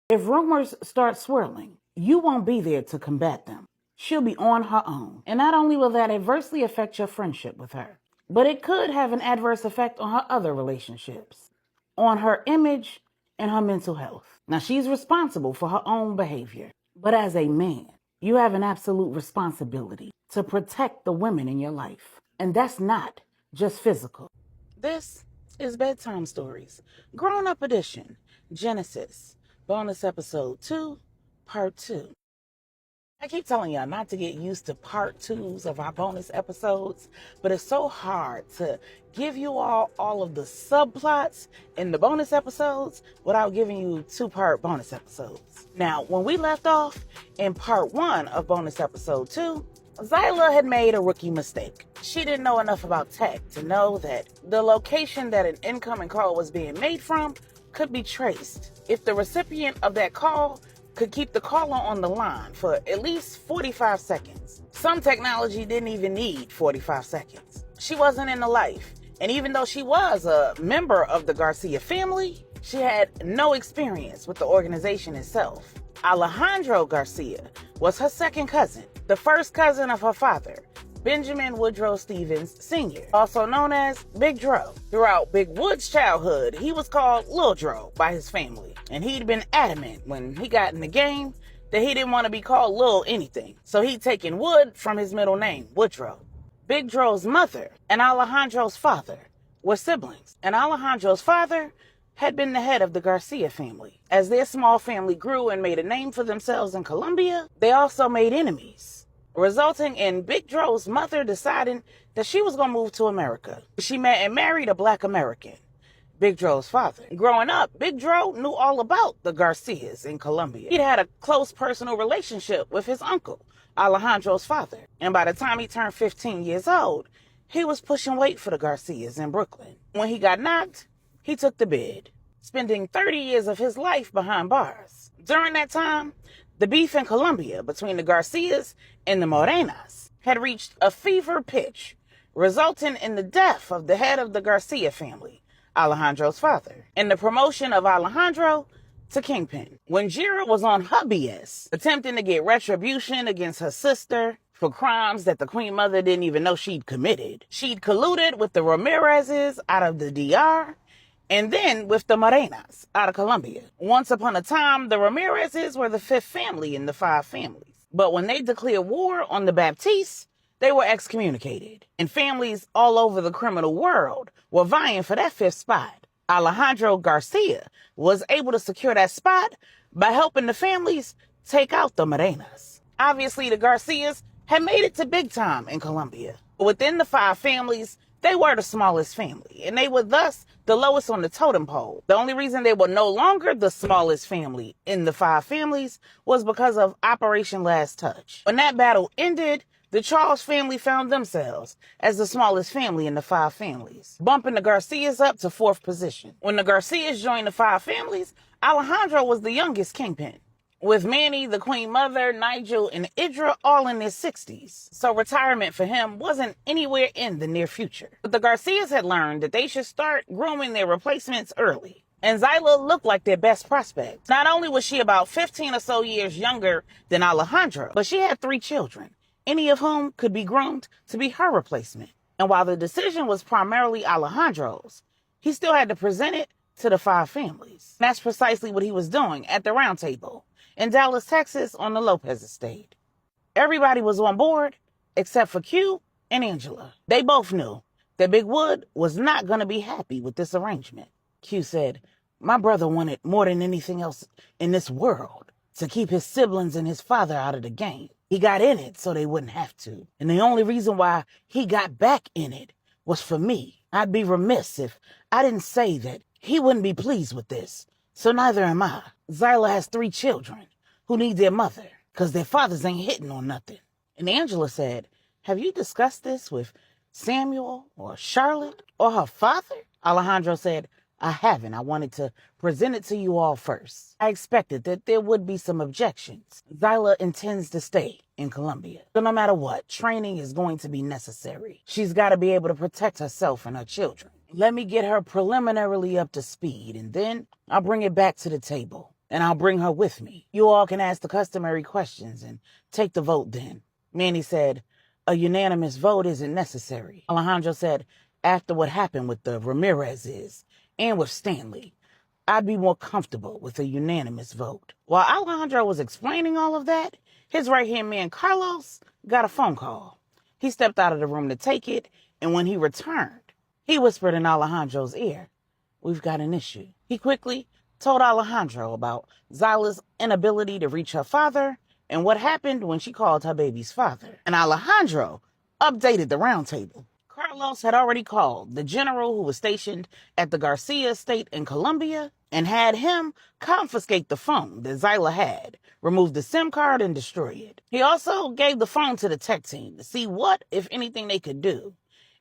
If rumors start swirling, you won't be there to combat them. She'll be on her own. And not only will that adversely affect your friendship with her, but it could have an adverse effect on her other relationships, on her image and her mental health. Now, she's responsible for her own behavior, but as a man, you have an absolute responsibility to protect the women in your life. And that's not just physical. This is Bedtime Stories, Grownup Edition, Genesis, bonus episode 2, part 2. I keep telling y'all not to get used to part 2s of our bonus episodes, but it's so hard to give you all of the subplots in the bonus episodes without giving you 2-part bonus episodes. Now, when we left off in part 1 of bonus episode 2, Zyla had made a rookie mistake. She didn't know enough about tech to know that the location that an incoming call was being made from could be traced if the recipient of that call could keep the caller on the line for at least 45 seconds. Some technology didn't even need 45 seconds. She wasn't in the life, and even though she was a member of the Garcia family, she had no experience with the organization itself. Alejandro Garcia was her second cousin, the first cousin of her father, Benjamin Woodrow Stevens Sr., also known as Big Dro. Throughout Big Wood's childhood, he was called Lil Dro by his family, and he'd been adamant when he got in the game that he didn't want to be called Lil anything, so he'd taken Wood from his middle name, Woodrow. Big Dro's mother and Alejandro's father were siblings, and Alejandro's father had been the head of the Garcia family. As their small family grew and made a name for themselves in Colombia, they also made enemies, resulting in Big Dro's mother deciding that she was going to move to America. She met and married a Black American, Big Dro's father. Growing up, Big Dro knew all about the Garcias in Colombia. He'd had a close personal relationship with his uncle, Alejandro's father. And by the time he turned 15 years old, he was pushing weight for the Garcias in Brooklyn. When he got knocked, he took the bid, spending 30 years of his life behind bars. During that time, the beef in Colombia between the Garcias and the Morenas had reached a fever pitch, resulting in the death of the head of the Garcia family, Alejandro's father, and the promotion of Alejandro to kingpin. When Jira was on her BS, attempting to get retribution against her sister for crimes that the Queen Mother didn't even know she'd committed, she'd colluded with the Ramirezes out of the DR, and then with the Morenas out of Colombia. Once upon a time, the Ramirezes were the 5th family in the 5 families. But when they declared war on the Baptistes, they were excommunicated. And families all over the criminal world were vying for that 5th spot. Alejandro Garcia was able to secure that spot by helping the families take out the Morenas. Obviously, the Garcias had made it to big time in Colombia. Within the 5 families, they were the smallest family, and they were thus the lowest on the totem pole. The only reason they were no longer the smallest family in the 5 families was because of Operation Last Touch. When that battle ended, the Charles family found themselves as the smallest family in the 5 families, bumping the Garcias up to 4th position. When the Garcias joined the 5 families, Alejandro was the youngest kingpin, with Manny, the Queen Mother, Nigel, and Idra all in their 60s. So retirement for him wasn't anywhere in the near future. But the Garcias had learned that they should start grooming their replacements early. And Zyla looked like their best prospect. Not only was she about 15 or so years younger than Alejandro, but she had 3 children, any of whom could be groomed to be her replacement. And while the decision was primarily Alejandro's, he still had to present it to the 5 families. And that's precisely what he was doing at the round table in Dallas, Texas, on the Lopez estate. Everybody was on board except for Q and Angela. They both knew that Big Wood was not going to be happy with this arrangement. Q said, "My brother wanted more than anything else in this world to keep his siblings and his father out of the game. He got in it so they wouldn't have to. And the only reason why he got back in it was for me. I'd be remiss if I didn't say that he wouldn't be pleased with this. So neither am I. Zyla has 3 children who need their mother because their fathers ain't hitting on nothing." And Angela said, "Have you discussed this with Samuel or Charlotte or her father?" Alejandro said, "I haven't. I wanted to present it to you all first. I expected that there would be some objections. Zyla intends to stay in Colombia. So no matter what, training is going to be necessary. She's got to be able to protect herself and her children. Let me get her preliminarily up to speed, and then I'll bring it back to the table. and I'll bring her with me. You all can ask the customary questions and take the vote then. Manny said, a unanimous vote isn't necessary. Alejandro said, after what happened with the Ramirezes and with Stanley, I'd be more comfortable with a unanimous vote. While Alejandro was explaining all of that, his right-hand man, Carlos, got a phone call. He stepped out of the room to take it, and when he returned, he whispered in Alejandro's ear, we've got an issue. He quickly told Alejandro about Zyla's inability to reach her father and what happened when she called her baby's father. And Alejandro updated the roundtable. Carlos had already called the general who was stationed at the Garcia estate in Colombia and had him confiscate the phone that Zyla had, remove the SIM card, and destroy it. He also gave the phone to the tech team to see what, if anything, they could do,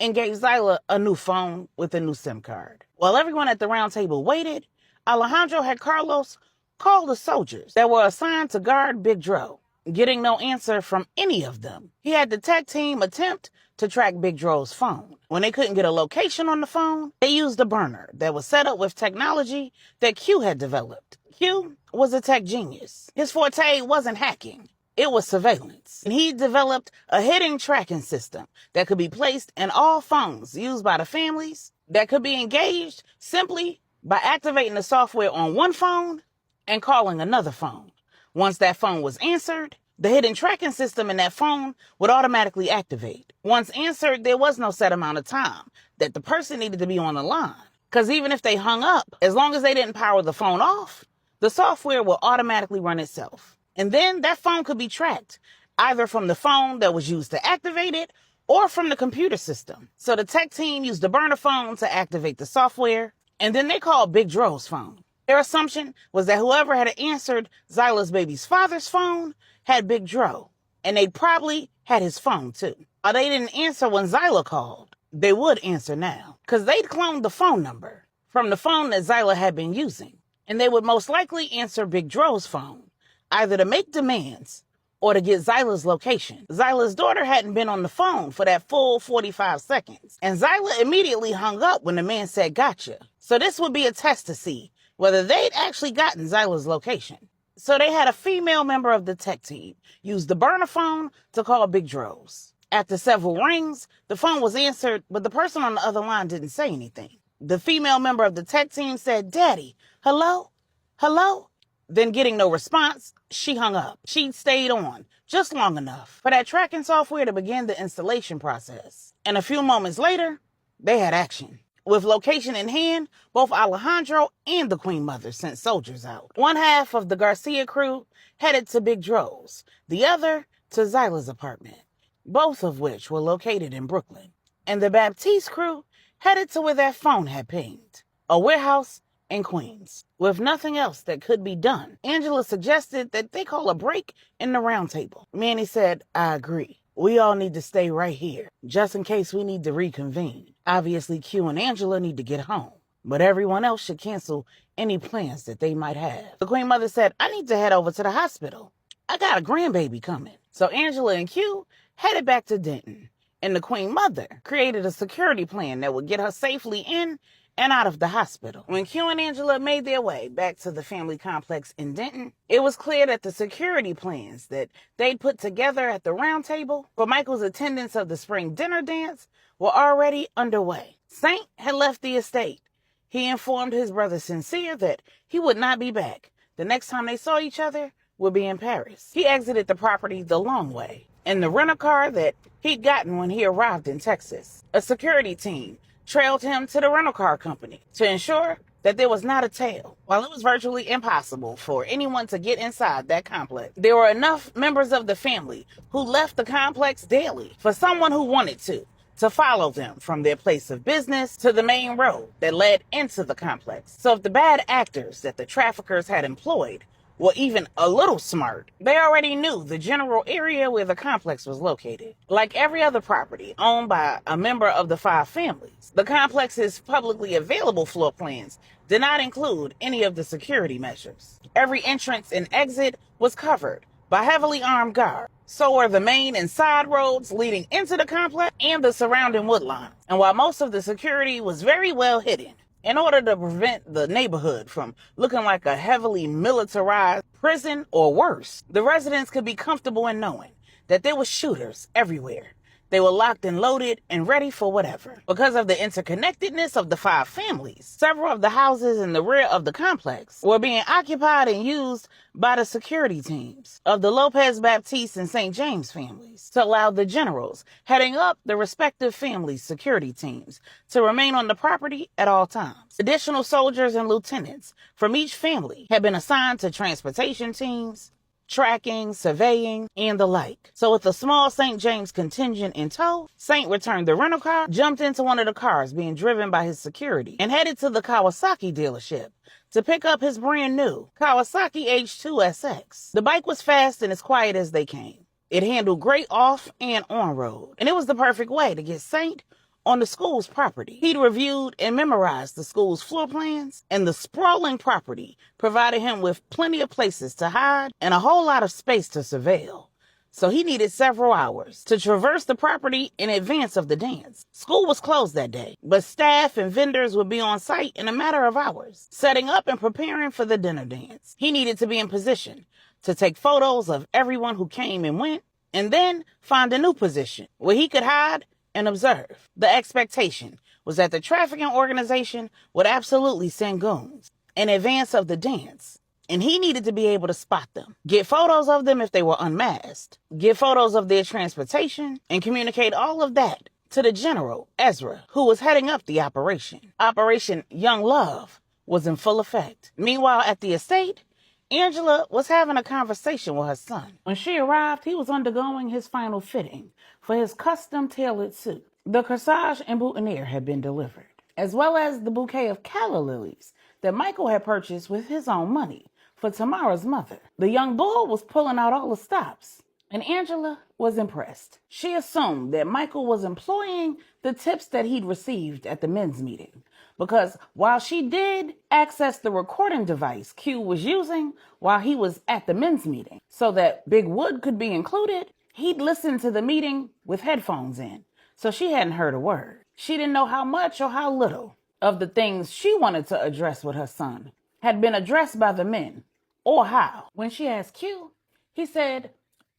and gave Zyla a new phone with a new SIM card. While everyone at the round table waited, Alejandro had Carlos call the soldiers that were assigned to guard Big Dro. Getting no answer from any of them, he had the tech team attempt to track Big Dro's phone. When they couldn't get a location on the phone, they used a burner that was set up with technology that Q had developed. Q was a tech genius. His forte wasn't hacking. It was surveillance. And he developed a hidden tracking system that could be placed in all phones used by the families that could be engaged simply by activating the software on one phone and calling another phone. Once that phone was answered, the hidden tracking system in that phone would automatically activate. Once answered, there was no set amount of time that the person needed to be on the line. Because even if they hung up, as long as they didn't power the phone off, the software will automatically run itself. And then that phone could be tracked, either from the phone that was used to activate it or from the computer system. So the tech team used the burner phone to activate the software, and then they called Big Dro's phone. Their assumption was that whoever had answered Zyla's baby's father's phone had Big Dro, and they probably had his phone too. Or they didn't answer when Zyla called. They would answer now, because they'd cloned the phone number from the phone that Zyla had been using, and they would most likely answer Big Dro's phone, either to make demands or to get Zyla's location. Zyla's daughter hadn't been on the phone for that full 45 seconds, and Zyla immediately hung up when the man said, gotcha. So this would be a test to see whether they'd actually gotten Zyla's location. So they had a female member of the tech team use the burner phone to call Big Dro's. After several rings, the phone was answered, but the person on the other line didn't say anything. The female member of the tech team said, Daddy, hello? Hello? Then getting no response, she hung up. She'd stayed on just long enough for that tracking software to begin the installation process. And a few moments later, they had action. With location in hand, both Alejandro and the Queen Mother sent soldiers out. One half of the Garcia crew headed to Big Dro's, the other to Zyla's apartment, both of which were located in Brooklyn. And the Baptiste crew headed to where that phone had pinged, a warehouse in Queens. With nothing else that could be done, Angela suggested that they call a break in the round table. Manny said, I agree. We all need to stay right here, just in case we need to reconvene. Obviously, Q and Angela need to get home, but everyone else should cancel any plans that they might have. The Queen Mother said, I need to head over to the hospital. I got a grandbaby coming. So Angela and Q headed back to Denton, and the Queen Mother created a security plan that would get her safely in and out of the hospital. When Q and Angela made their way back to the family complex in Denton, it was clear that the security plans that they'd put together at the round table for Michael's attendance of the spring dinner dance were already underway. Saint had left the estate. He informed his brother Sincere that he would not be back. The next time they saw each other would be in Paris. He exited the property the long way in the rental car that he'd gotten when he arrived in Texas. A security team trailed him to the rental car company to ensure that there was not a tail. While it was virtually impossible for anyone to get inside that complex, there were enough members of the family who left the complex daily for someone who wanted to follow them from their place of business to the main road that led into the complex. So if the bad actors that the traffickers had employed were even a little smart, they already knew the general area where the complex was located. Like every other property owned by a member of the Five Families, the complex's publicly available floor plans did not include any of the security measures. Every entrance and exit was covered by heavily armed guards. So were the main and side roads leading into the complex and the surrounding woodlines. And while most of the security was very well hidden, in order to prevent the neighborhood from looking like a heavily militarized prison or worse. The residents could be comfortable in knowing that there were shooters everywhere. They were locked and loaded and ready for whatever. Because of the interconnectedness of the 5 families, several of the houses in the rear of the complex were being occupied and used by the security teams of the Lopez Baptiste and St. James families to allow the generals heading up the respective families' security teams to remain on the property at all times. Additional soldiers and lieutenants from each family had been assigned to transportation teams, tracking, surveying, and the like. So with a small St. James contingent in tow, Saint returned the rental car, jumped into one of the cars being driven by his security, and headed to the Kawasaki dealership to pick up his brand new Kawasaki H2SX. The bike was fast and as quiet as they came. It handled great off and on road, and it was the perfect way to get Saint on the school's property. He'd reviewed and memorized the school's floor plans, and the sprawling property provided him with plenty of places to hide and a whole lot of space to surveil. So he needed several hours to traverse the property in advance of the dance. School was closed that day, but staff and vendors would be on site in a matter of hours, setting up and preparing for the dinner dance. He needed to be in position to take photos of everyone who came and went, and then find a new position where he could hide and observe. The expectation was that the trafficking organization would absolutely send goons in advance of the dance, and he needed to be able to spot them, get photos of them if they were unmasked, get photos of their transportation, and communicate all of that to the general, Ezra, who was heading up the operation. Operation Young Love was in full effect. Meanwhile, at the estate, Angela was having a conversation with her son. When she arrived, he was undergoing his final fitting for his custom-tailored suit. The corsage and boutonniere had been delivered, as well as the bouquet of calla lilies that Michael had purchased with his own money for Tamara's mother. The young bull was pulling out all the stops, and Angela was impressed. She assumed that Michael was employing the tips that he'd received at the men's meeting, because while she did access the recording device Q was using while he was at the men's meeting so that Big Wood could be included, he'd listened to the meeting with headphones in, so she hadn't heard a word. She didn't know how much or how little of the things she wanted to address with her son had been addressed by the men, or how. When she asked Q, he said,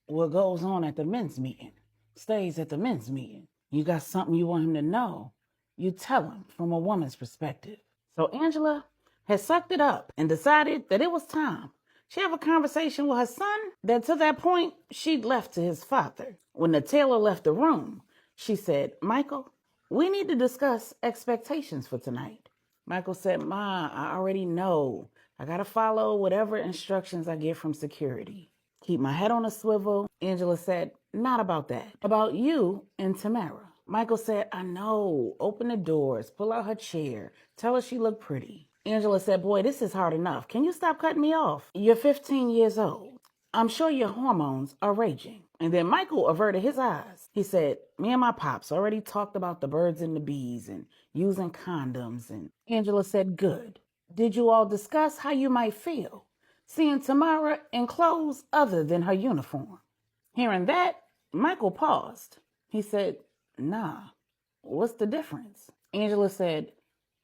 "What goes on at the men's meeting stays at the men's meeting. You got something you want him to know, you tell him from a woman's perspective." So Angela had sucked it up and decided that it was time she have a conversation with her son that to that point she'd left to his father. When the tailor left the room, she said, "Michael, we need to discuss expectations for tonight." Michael said, "Ma, I already know. I gotta follow whatever instructions I get from security. Keep my head on a swivel." Angela said, "Not about that. About you and Tamara." Michael said, "I know. Open the doors, pull out her chair, tell her she looked pretty." Angela said, "Boy, this is hard enough. Can you stop cutting me off? You're 15 years old. I'm sure your hormones are raging." And then Michael averted his eyes. He said, "Me and my pops already talked about the birds and the bees and using condoms." And Angela said, "Good. Did you all discuss how you might feel seeing Tamara in clothes other than her uniform?" Hearing that, Michael paused. He said, "Nah, what's the difference?" Angela said,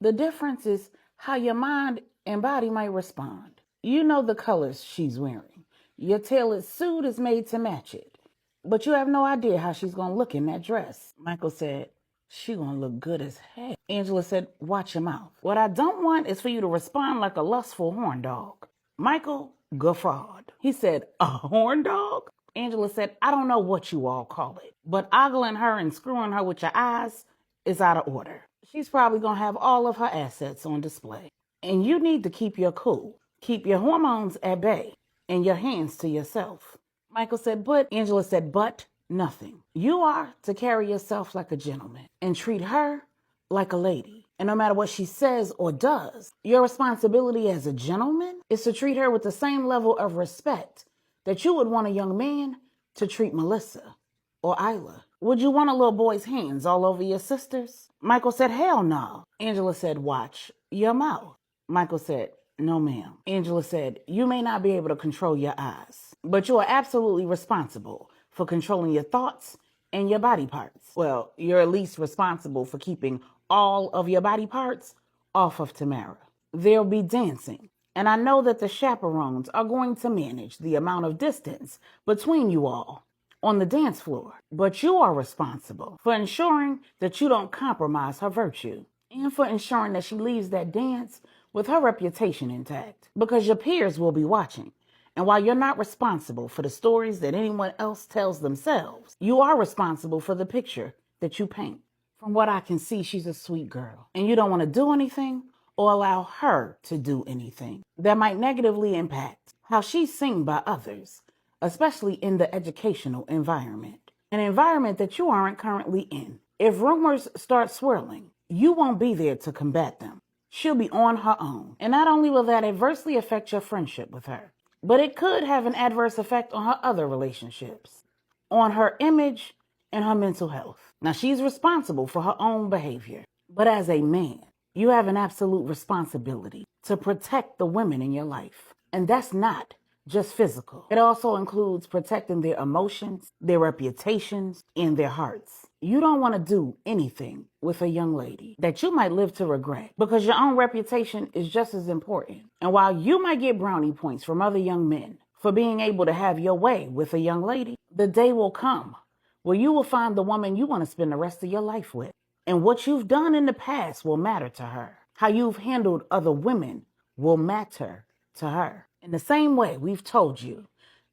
"The difference is how your mind and body might respond. You know the colors she's wearing. Your tailored suit is made to match it. But you have no idea how she's going to look in that dress." Michael said, "She going to look good as heck." Angela said, "Watch your mouth. What I don't want is for you to respond like a lustful horn dog." Michael guffawed. He said, "A horn dog?" Angela said, "I don't know what you all call it, but ogling her and screwing her with your eyes is out of order. She's probably going to have all of her assets on display. And you need to keep your cool. Keep your hormones at bay and your hands to yourself." Michael said, "But," Angela said, "But nothing. You are to carry yourself like a gentleman and treat her like a lady. And no matter what she says or does, your responsibility as a gentleman is to treat her with the same level of respect that you would want a young man to treat Melissa or Isla. Would you want a little boy's hands all over your sisters?" Michael said, "Hell no." Angela said, "Watch your mouth." Michael said, "No, ma'am." Angela said, "You may not be able to control your eyes, but you are absolutely responsible for controlling your thoughts and your body parts. Well, you're at least responsible for keeping all of your body parts off of Tamara. There'll be dancing, and I know that the chaperones are going to manage the amount of distance between you all on the dance floor. But you are responsible for ensuring that you don't compromise her virtue and for ensuring that she leaves that dance with her reputation intact, because your peers will be watching. And while you're not responsible for the stories that anyone else tells themselves, you are responsible for the picture that you paint. From what I can see, she's a sweet girl, and you don't want to do anything or allow her to do anything that might negatively impact how she's seen by others, especially in the educational environment, an environment that you aren't currently in. If rumors start swirling, you won't be there to combat them. She'll be on her own. And not only will that adversely affect your friendship with her, but it could have an adverse effect on her other relationships, on her image and her mental health. Now, she's responsible for her own behavior, but as a man, you have an absolute responsibility to protect the women in your life. And that's not just physical. It also includes protecting their emotions, their reputations, and their hearts. You don't want to do anything with a young lady that you might live to regret, because your own reputation is just as important. And while you might get brownie points from other young men for being able to have your way with a young lady, the day will come where you will find the woman you want to spend the rest of your life with. And what you've done in the past will matter to her. How you've handled other women will matter to her. In the same way, we've told you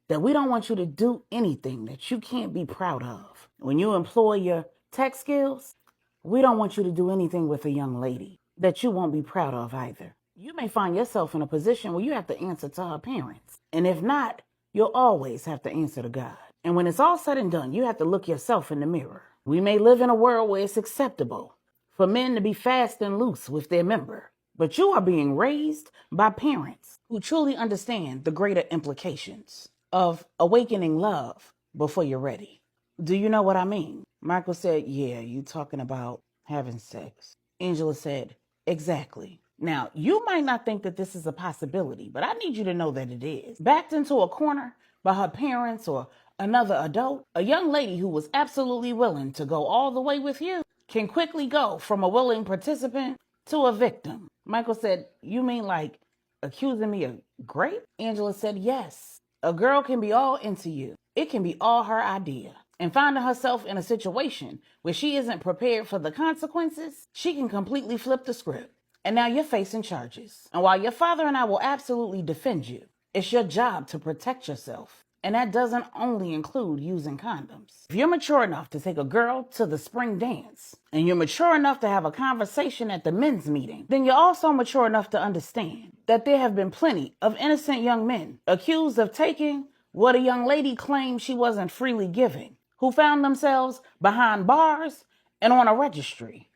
that we don't want you to do anything that you can't be proud of. When you employ your tech skills, we don't want you to do anything with a young lady that you won't be proud of either. You may find yourself in a position where you have to answer to her parents. And if not, you'll always have to answer to God. And when it's all said and done, you have to look yourself in the mirror. We may live in a world where it's acceptable for men to be fast and loose with their member, but you are being raised by parents who truly understand the greater implications of awakening love before you're ready. Do you know what I mean? Michael said, yeah, you talking about having sex. Angela said, exactly. Now, you might not think that this is a possibility, but I need you to know that it is. Backed into a corner by her parents or another adult, a young lady who was absolutely willing to go all the way with you can quickly go from a willing participant to a victim. Michael said, you mean like accusing me of rape? Angela said, yes. A girl can be all into you. It can be all her idea. And finding herself in a situation where she isn't prepared for the consequences, she can completely flip the script. And now you're facing charges. And while your father and I will absolutely defend you, it's your job to protect yourself. And that doesn't only include using condoms. If you're mature enough to take a girl to the spring dance, and you're mature enough to have a conversation at the men's meeting, then you're also mature enough to understand that there have been plenty of innocent young men accused of taking what a young lady claimed she wasn't freely giving, who found themselves behind bars and on a registry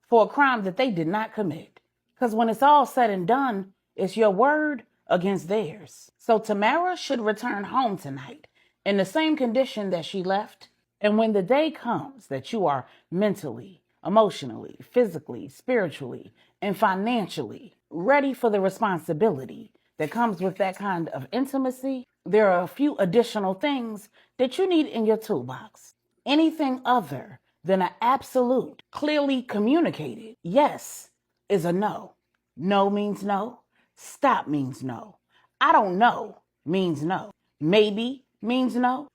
for a crime that they did not commit. Because when it's all said and done, it's your word against theirs. So Tamara should return home tonight in the same condition that she left. And when the day comes that you are mentally, emotionally, physically, spiritually, and financially ready for the responsibility that comes with that kind of intimacy, there are a few additional things that you need in your toolbox. Anything other than an absolute, clearly communicated yes is a no. No means no. Stop means no. I don't know means no. Maybe means no.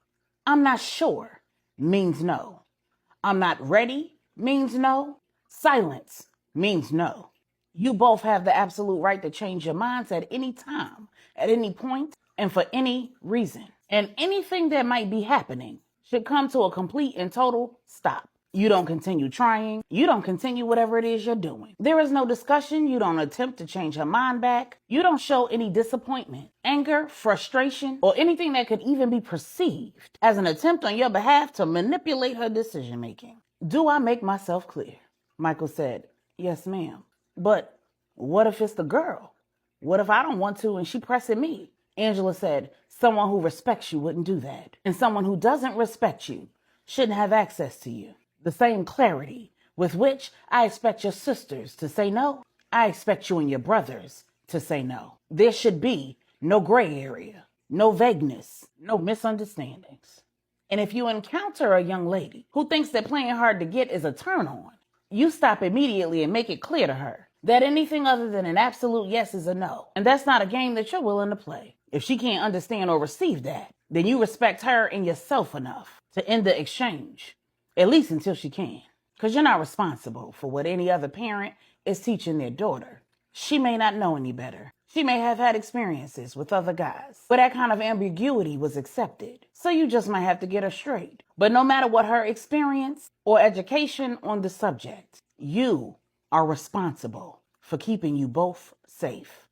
I'm not sure means no. I'm not ready means no. Silence means no. You both have the absolute right to change your minds at any time, at any point, and for any reason. And anything that might be happening should come to a complete and total stop. You don't continue trying. You don't continue whatever it is you're doing. There is no discussion. You don't attempt to change her mind back. You don't show any disappointment, anger, frustration, or anything that could even be perceived as an attempt on your behalf to manipulate her decision making. Do I make myself clear? Michael said, yes, ma'am. But what if it's the girl? What if I don't want to and she pressing me? Angela said, someone who respects you wouldn't do that. And someone who doesn't respect you shouldn't have access to you. The same clarity with which I expect your sisters to say no, I expect you and your brothers to say no. There should be no gray area, no vagueness, no misunderstandings. And if you encounter a young lady who thinks that playing hard to get is a turn on, you stop immediately and make it clear to her that anything other than an absolute yes is a no. And that's not a game that you're willing to play. If she can't understand or receive that, then you respect her and yourself enough to end the exchange, at least until she can. Because you're not responsible for what any other parent is teaching their daughter. She may not know any better. She may have had experiences with other guys where that kind of ambiguity was accepted. So you just might have to get her straight. But no matter what her experience or education on the subject, you are responsible for keeping you both safe.